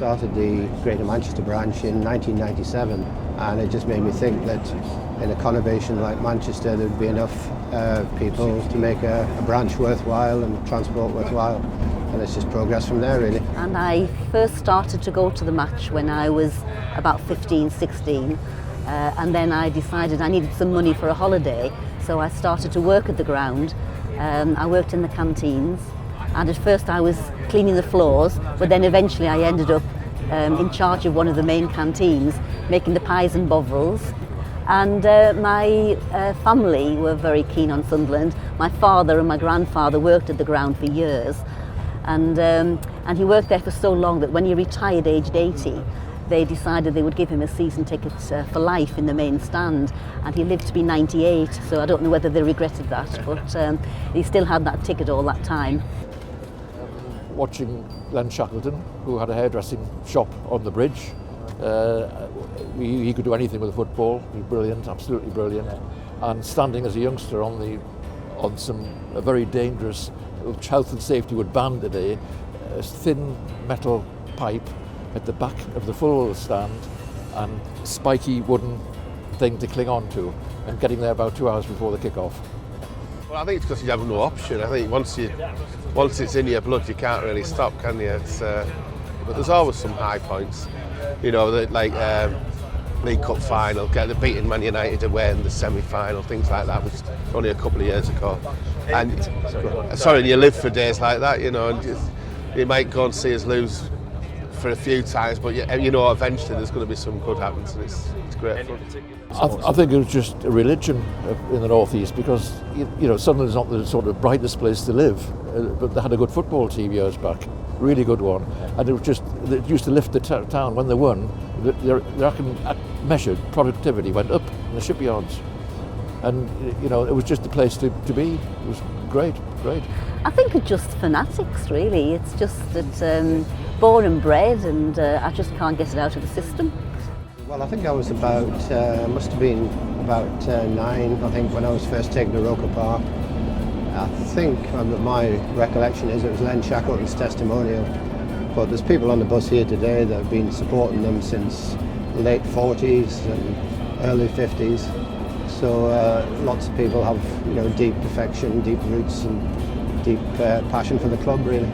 started the Greater Manchester branch in 1997, and it just made me think that in a conurbation like Manchester there'd be enough people to make a branch worthwhile and transport worthwhile, and it's just progressed from there really. And I first started to go to the match when I was about 15, 16, and then I decided I needed some money for a holiday, so I started to work at the ground. I worked in the canteens, and at first I was cleaning the floors, but then eventually I ended up in charge of one of the main canteens, making the pies and bovrils. And my family were very keen on Sunderland. My father and my grandfather worked at the ground for years, and he worked there for so long that when he retired aged 80, they decided they would give him a season ticket for life in the main stand, and he lived to be 98, so I don't know whether they regretted that, but he still had that ticket all that time. Watching Len Shackleton, who had a hairdressing shop on the bridge. He could do anything with a football. He was brilliant, absolutely brilliant. And standing as a youngster on a very dangerous, which health and safety would ban today, a thin metal pipe at the back of the full stand and spiky wooden thing to cling on to, and getting there about 2 hours before the kick-off. Well, I think it's because you have no option. I think once it's in your blood, you can't really stop, can you? But there's always some high points. You know, like League Cup final, beating Man United away in the semi-final, things like that, which was only a couple of years ago. And you live for days like that, you know, and you might go and see us lose for a few times, but you know eventually there's going to be some good happens, and it's great fun. I think it was just a religion in the North East, because you know Sunderland's not the sort of brightest place to live, but they had a good football team years back, really good one, and it used to lift the town when they won. Their measured productivity went up in the shipyards, and you know it was just the place to be. It was great. I think it's just fanatics, really. It's just that born and bred, and I just can't get it out of the system. Well, I think I was must have been about 9, I think, when I was first taken to Roker Park. I think my recollection is it was Len Shackleton's testimonial, but there's people on the bus here today that have been supporting them since the late 40s and early 50s. So lots of people have, you know, deep affection, deep roots and deep passion for the club, really.